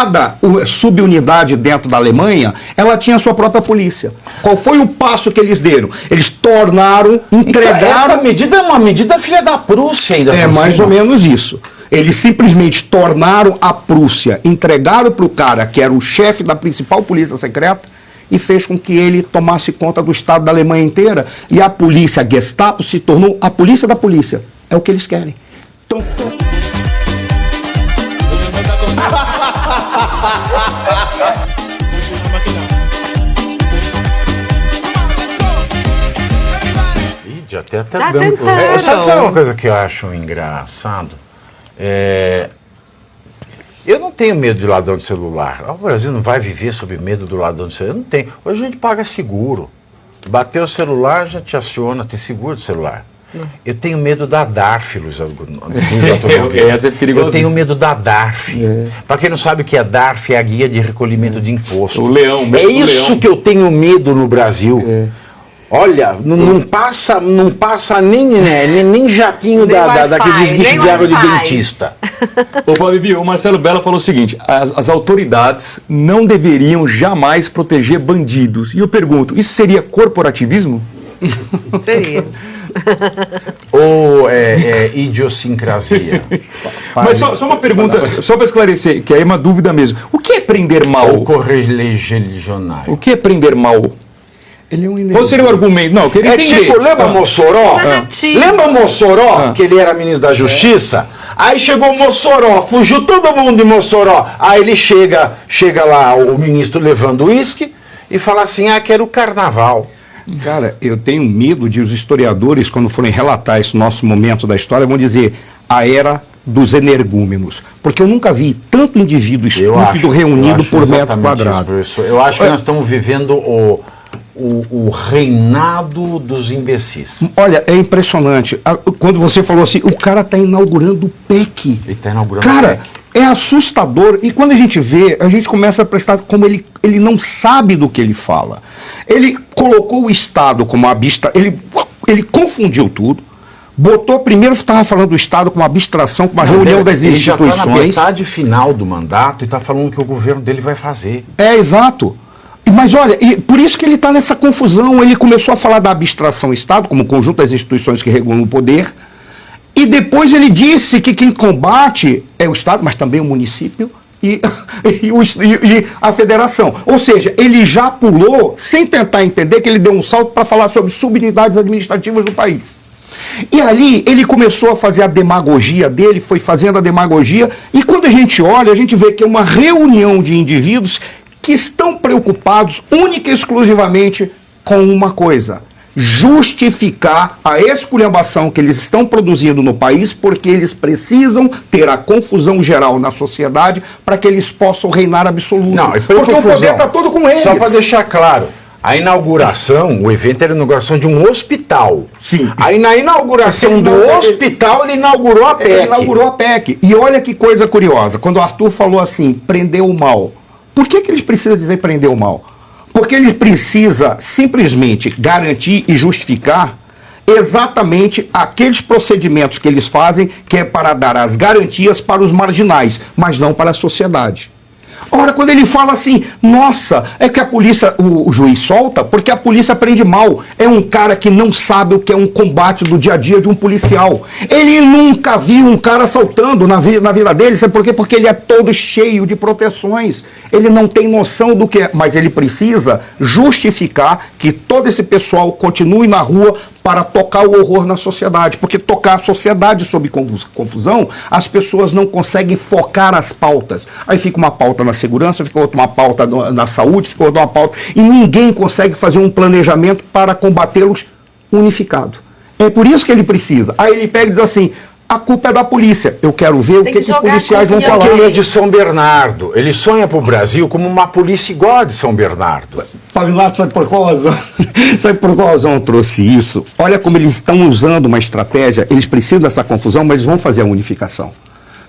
cada subunidade dentro da Alemanha, ela tinha sua própria polícia. Qual foi o passo que eles deram? Eles tornaram, entregaram... Então, essa medida é uma medida filha da Prússia ainda. É mais ou menos isso. Eles simplesmente tornaram a Prússia, entregaram para o cara que era o chefe da principal polícia secreta e fez com que ele tomasse conta do Estado da Alemanha inteira. E a polícia, a Gestapo, se tornou a polícia da polícia. É o que eles querem. Então... Já até dando... Sabe uma coisa que eu acho engraçado? Eu não tenho medo de ladrão de celular. O Brasil não vai viver sob medo do ladrão de celular. Eu não tenho. Hoje a gente paga seguro. Bateu o celular, já te aciona, tem seguro de celular. Eu tenho medo da DARF, Luiz Augusto. Essa é perigosa. Eu tenho medo da DARF. Para quem não sabe o que é DARF, é a guia de recolhimento de imposto. O leão. É isso que eu tenho medo no Brasil. Olha, não passa nem jatinho daqueles lixos de água de dentista. Ô, Babi, o Marcelo Bella falou o seguinte: as autoridades não deveriam jamais proteger bandidos. E eu pergunto, isso seria corporativismo? Seria. Ou idiosincrasia? Mas só uma pergunta, só para esclarecer, que aí é uma dúvida mesmo. O que é prender mal? Ou correligionário. O que é prender mal? Ele é um Qual seria o argumento? Não, eu queria entender. Tipo, lembra Mossoró? Lembra Mossoró, que ele era ministro da Justiça? Aí chegou Mossoró, fugiu todo mundo de Mossoró. Aí ele chega lá, o ministro levando uísque, e fala assim, quero o carnaval. Cara, eu tenho medo de os historiadores, quando forem relatar esse nosso momento da história, vão dizer a era dos energúmenos. Porque eu nunca vi tanto indivíduo estúpido reunido por metro quadrado. Isso, eu acho que nós estamos vivendo o reinado dos imbecis. Olha, é impressionante. Quando você falou assim, o cara está inaugurando o PEC. Ele está inaugurando o PEC. É assustador. E quando a gente vê, a gente começa a prestar como ele não sabe do que ele fala. Ele colocou o Estado como ele confundiu tudo. Primeiro estava falando do Estado como uma abstração, como uma reunião das instituições. Ele já está na metade final do mandato e está falando que o governo dele vai fazer. Exato. Mas olha, por isso que ele está nessa confusão. Ele começou a falar da abstração Estado, como conjunto das instituições que regulam o poder, e depois ele disse que quem combate é o Estado, mas também o município e a federação. Ou seja, ele já pulou, sem tentar entender, que ele deu um salto para falar sobre subunidades administrativas do país. E ali ele começou a fazer a demagogia dele, foi fazendo a demagogia, e quando a gente olha, a gente vê que é uma reunião de indivíduos que estão preocupados única e exclusivamente com uma coisa: justificar a esculhambação que eles estão produzindo no país, porque eles precisam ter a confusão geral na sociedade para que eles possam reinar absoluto. Não, porque o poder está todo com eles. Só para deixar claro, a inauguração, o evento era a inauguração de um hospital. Sim. Aí na inauguração do hospital ele inaugurou a PEC. Ele inaugurou a PEC. E olha que coisa curiosa, quando o Arthur falou assim, prender o mal. Por que eles precisam dizer prender o mal? Porque ele precisa simplesmente garantir e justificar exatamente aqueles procedimentos que eles fazem, que é para dar as garantias para os marginais, mas não para a sociedade. Ora, quando ele fala assim, nossa, é que a polícia, o juiz solta porque a polícia prende mal. É um cara que não sabe o que é um combate do dia a dia de um policial. Ele nunca viu um cara assaltando na vida dele, sabe por quê? Porque ele é todo cheio de proteções. Ele não tem noção do que é, mas ele precisa justificar que todo esse pessoal continue na rua para tocar o horror na sociedade, porque tocar a sociedade sob confusão, as pessoas não conseguem focar as pautas. Aí fica uma pauta na segurança, fica outra uma pauta na saúde, fica outra uma pauta, e ninguém consegue fazer um planejamento para combatê-los unificado. É por isso que ele precisa. Aí ele pega e diz assim, a culpa é da polícia. Eu quero ver o que os policiais vão falar. Porque ele é de São Bernardo. Ele sonha para o Brasil como uma polícia igual a de São Bernardo. Pavinato, sabe por qual razão? Sabe por qual razão eu trouxe isso? Olha como eles estão usando uma estratégia, eles precisam dessa confusão, mas eles vão fazer a unificação.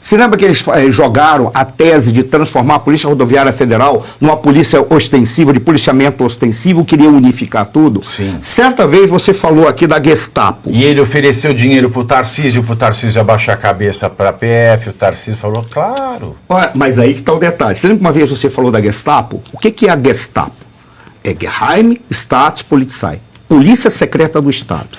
Se lembra que eles jogaram a tese de transformar a Polícia Rodoviária Federal numa polícia ostensiva, de policiamento ostensivo, queria unificar tudo? Sim. Certa vez você falou aqui da Gestapo. E ele ofereceu dinheiro pro Tarcísio abaixar a cabeça para a PF, o Tarcísio falou, claro. Mas aí que está o detalhe. Você lembra que uma vez você falou da Gestapo? O que é a Gestapo? É Geheime Staatspolizei, Polícia Secreta do Estado.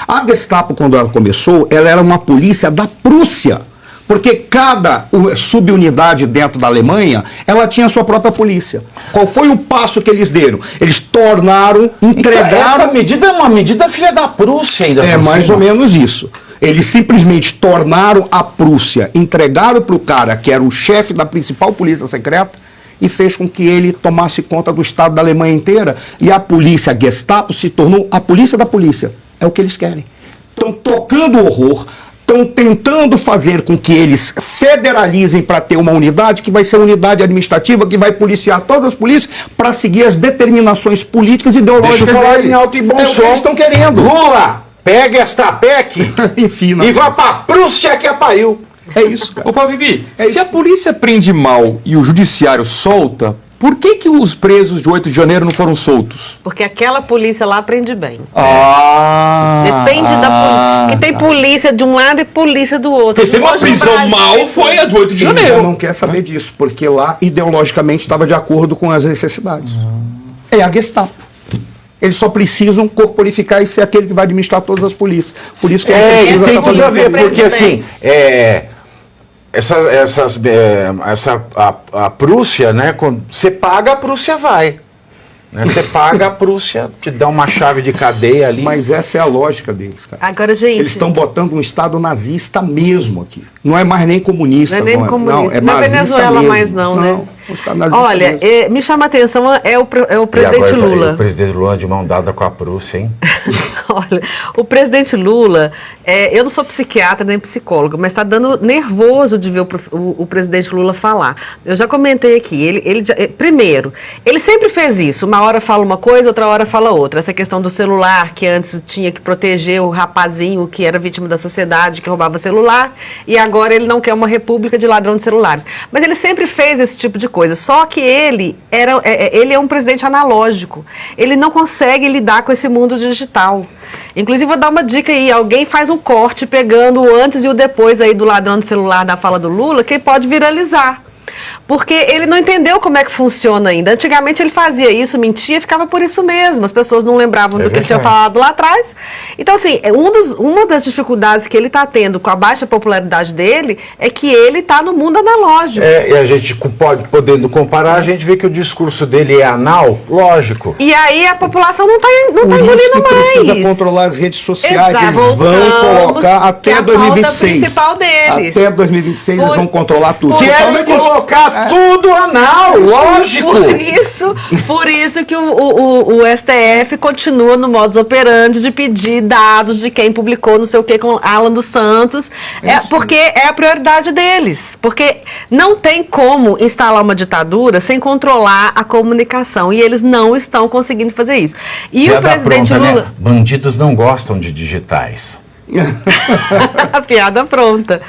A Gestapo, quando ela começou, ela era uma polícia da Prússia. Porque cada subunidade dentro da Alemanha, ela tinha a sua própria polícia. Qual foi o passo que eles deram? Eles tornaram, entregaram... Então, essa medida é uma medida filha da Prússia ainda. É mais ou menos isso. Eles simplesmente tornaram a Prússia, entregaram para o cara que era o chefe da principal polícia secreta e fez com que ele tomasse conta do estado da Alemanha inteira. E a polícia, a Gestapo, se tornou a polícia da polícia. É o que eles querem. Estão tocando horror, estão tentando fazer com que eles federalizem para ter uma unidade, que vai ser a unidade administrativa, que vai policiar todas as polícias para seguir as determinações políticas e ideológicas. Deixa eu falar dele. em alto e bom som. É o que eles estão querendo. Lula, pega esta PEC Enfim, e vá para a Prússia que a pariu. É isso, cara. Opa, Vivi, se a polícia prende mal e o judiciário solta, por que os presos de 8 de janeiro não foram soltos? Porque aquela polícia lá prende bem. Depende Da polícia. Que tem polícia de um lado e polícia do outro. Porque se tem uma Hoje no prisão Brasil, mal, foi a de 8 de Ele já janeiro. não quer saber disso, porque lá, ideologicamente, estava de acordo com as necessidades. É a Gestapo. Eles só precisam corporificar e ser aquele que vai administrar todas as polícias. Por isso que E precisa tem tá tudo a ver, fazendo porque assim, a Prússia, né, quando você paga, a Prússia vai. Né, você paga, a Prússia te dá uma chave de cadeia ali. Mas essa é a lógica deles, cara. Agora, gente... Eles estão botando um Estado nazista mesmo aqui. Não é mais nem comunista. Não é nem comunista. Não é nazista Venezuela mesmo. mais não, né? Um Estado nazista Olha, mesmo. me chama a atenção é o E presidente agora, Lula. o presidente Lula de mão dada com a Prússia, hein? Olha, o presidente Lula, eu não sou psiquiatra nem psicóloga, mas está dando nervoso de ver o presidente Lula falar. Eu já comentei aqui, primeiro, ele sempre fez isso, uma hora fala uma coisa, outra hora fala outra. Essa questão do celular, que antes tinha que proteger o rapazinho que era vítima da sociedade, que roubava celular, e agora ele não quer uma república de ladrão de celulares. Mas ele sempre fez esse tipo de coisa, só que ele é um presidente analógico, ele não consegue lidar com esse mundo digital. Inclusive, vou dar uma dica aí, alguém faz um corte pegando o antes e o depois aí do ladrão de celular da fala do Lula, que pode viralizar. Porque ele não entendeu como é que funciona ainda. Antigamente ele fazia isso, mentia, ficava por isso mesmo. As pessoas não lembravam do que ele tinha falado lá atrás. Então, assim, uma das dificuldades que ele está tendo com a baixa popularidade dele é que ele está no mundo analógico. E a gente podendo comparar, a gente vê que o discurso dele é anal, lógico. E aí a população não está Por isso engolindo que mais. precisa controlar as redes sociais. Exato, Eles vão voltamos, colocar que até é a pauta 2026. principal deles. Até 2026 eles vão controlar tudo. Querem colocar tudo anal, lógico. Por isso que o STF continua no modus operandi de pedir dados de quem publicou não sei o que com Alan dos Santos, porque é a prioridade deles. Porque não tem como instalar uma ditadura sem controlar a comunicação. E eles não estão conseguindo fazer isso. E Piada o presidente pronta, Lula... né? Bandidos não gostam de digitais. A piada pronta.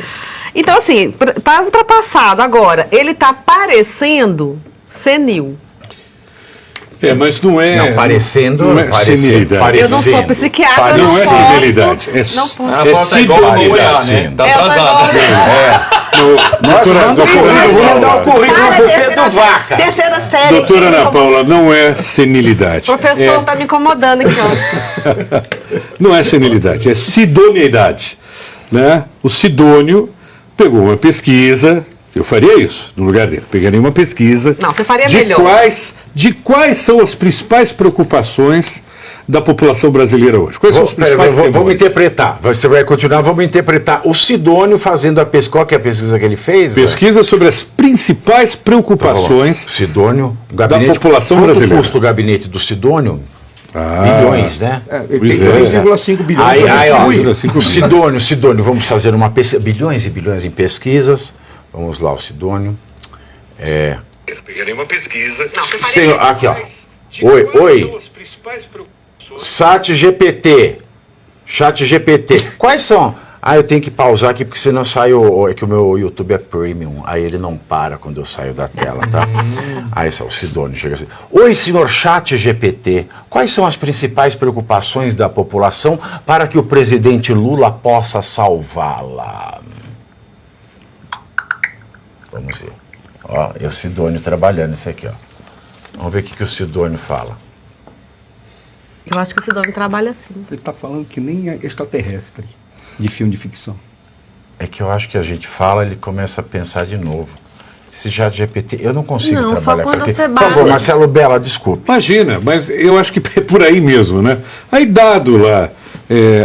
Então, assim, tá ultrapassado. Agora, ele tá parecendo senil. Mas não é. Não, parecendo. Não é senilidade. Eu não sou psiquiatra, Não não é posso. senilidade. É Não posso. A pauta é igual ao OEA, né? Tá atrasado. Vou mandar o currículo pro Pedro Vaca. Terceira série. Doutora Ana Paula, não é senilidade. O professor tá me incomodando aqui, ó. Não é senilidade, é sidoneidade. Né? O Sidônio pegou uma pesquisa, eu faria isso no lugar dele, pegaria uma pesquisa. Não, você faria de melhor. De quais são as principais preocupações da população brasileira hoje? Quais são os principais Vamos temores? interpretar. Você vai continuar, vamos interpretar. O Sidônio fazendo a pesquisa. Qual que é a pesquisa que ele fez? Pesquisa sobre as principais preocupações Sidônio, da população brasileira. Quanto custa o gabinete do Sidônio? Bilhões, né? Tem 2,5 bilhões. Aí, ó, 2,5 Sidônio, vamos fazer uma pesquisa. Bilhões e bilhões em pesquisas. Vamos lá, o Sidônio. Eu pegaria uma pesquisa. Senhor, aqui, ó. Oi. Chat GPT. Quais são Eu tenho que pausar aqui porque senão é que o meu YouTube é premium, aí ele não para quando eu saio da tela, tá? Aí o Sidônio chega assim: oi, senhor ChatGPT, quais são as principais preocupações da população para que o presidente Lula possa salvá-la? Vamos ver. Ó, é o Sidônio trabalhando isso aqui, ó. Vamos ver o que o Sidônio fala. Eu acho que o Sidônio trabalha assim. Ele está falando que nem é extraterrestre de filme de ficção. É que eu acho que a gente fala, ele começa a pensar de novo. Esse ChatGPT, eu não consigo Não, trabalhar só com quando ele. você Por favor, baixa. Marcelo Bella, desculpe. Imagina, mas eu acho que é por aí mesmo, né? Aí, dado lá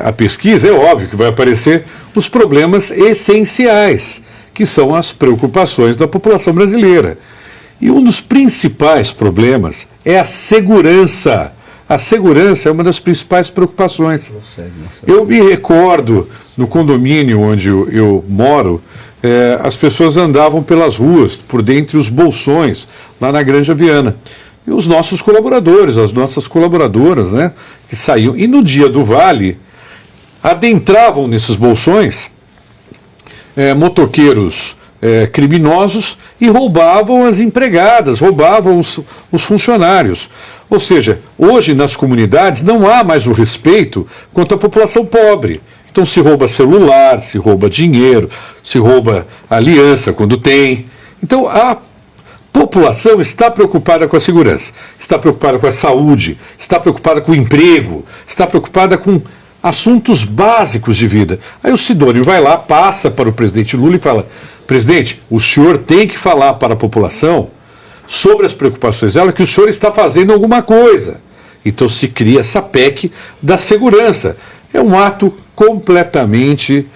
a pesquisa, é óbvio que vai aparecer os problemas essenciais, que são as preocupações da população brasileira. E um dos principais problemas é a segurança. A segurança é uma das principais preocupações. Eu me recordo, no condomínio onde eu moro, as pessoas andavam pelas ruas, por dentre os bolsões, lá na Granja Viana. E os nossos colaboradores, as nossas colaboradoras, né, que saíam. E no dia do Vale, adentravam nesses bolsões motoqueiros criminosos e roubavam as empregadas, roubavam os funcionários. Ou seja, hoje nas comunidades não há mais o respeito quanto à população pobre. Então se rouba celular, se rouba dinheiro, se rouba aliança quando tem. Então a população está preocupada com a segurança, está preocupada com a saúde, está preocupada com o emprego, está preocupada com assuntos básicos de vida. Aí o Sidônio vai lá, passa para o presidente Lula e fala: presidente, o senhor tem que falar para a população sobre as preocupações dela, que o senhor está fazendo alguma coisa. Então se cria essa PEC da segurança. É um ato completamente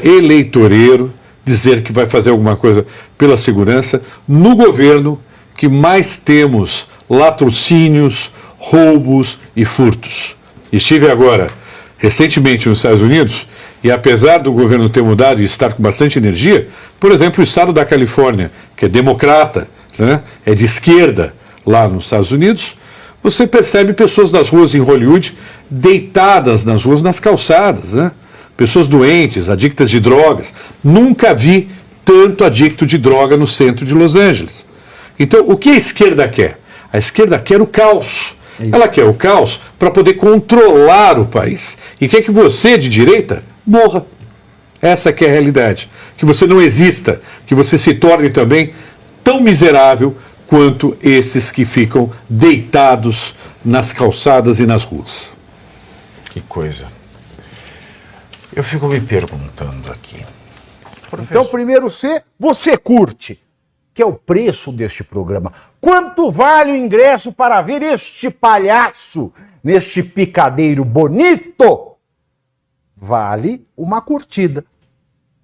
eleitoreiro dizer que vai fazer alguma coisa pela segurança no governo que mais temos latrocínios, roubos e furtos. Estive agora, recentemente, nos Estados Unidos, e apesar do governo ter mudado e estar com bastante energia, por exemplo, o estado da Califórnia, que é democrata, é de esquerda lá nos Estados Unidos, você percebe pessoas nas ruas em Hollywood deitadas nas ruas, nas calçadas, pessoas doentes, adictas de drogas. Nunca vi tanto adicto de droga no centro de Los Angeles. Então, o que a esquerda quer? A esquerda quer o caos. Ela quer o caos para poder controlar o país. E quer que você, de direita, morra. Essa que é a realidade. Que você não exista, que você se torne também tão miserável quanto esses que ficam deitados nas calçadas e nas ruas. Que coisa. Eu fico me perguntando aqui. Então, primeiro C, você curte, que é o preço deste programa. Quanto vale o ingresso para ver este palhaço neste picadeiro bonito? Vale uma curtida.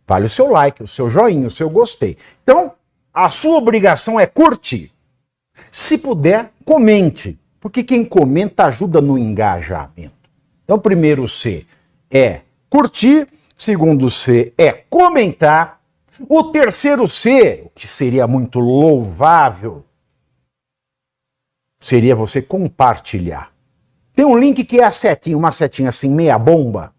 Vale o seu like, o seu joinha, o seu gostei. Então, a sua obrigação é curtir. Se puder, comente, porque quem comenta ajuda no engajamento. Então, primeiro C é curtir, segundo C é comentar, o terceiro C, o que seria muito louvável, seria você compartilhar. Tem um link que é a setinha, uma setinha assim, meia bomba.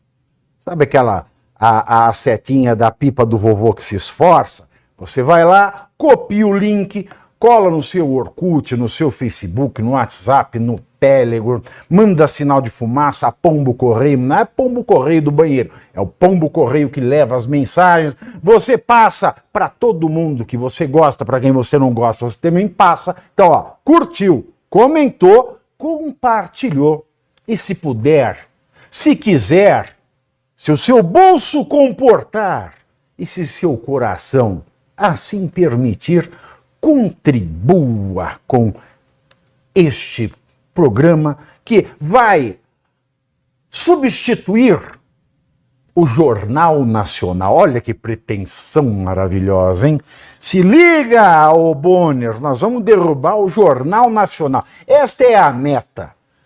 Sabe aquela, a setinha da pipa do vovô que se esforça? Você vai lá, copia o link, cola no seu Orkut, no seu Facebook, no WhatsApp, no Telegram, manda sinal de fumaça, pombo correio, não é pombo correio do banheiro, é o pombo correio que leva as mensagens, você passa para todo mundo que você gosta, para quem você não gosta, você também passa. Então, ó, curtiu, comentou, compartilhou, e se puder, se quiser, se o seu bolso comportar, e se seu coração assim permitir, contribua com este programa que vai substituir o Jornal Nacional. Olha que pretensão maravilhosa, hein? Se liga, ô Bonner, nós vamos derrubar o Jornal Nacional. Esta é a meta.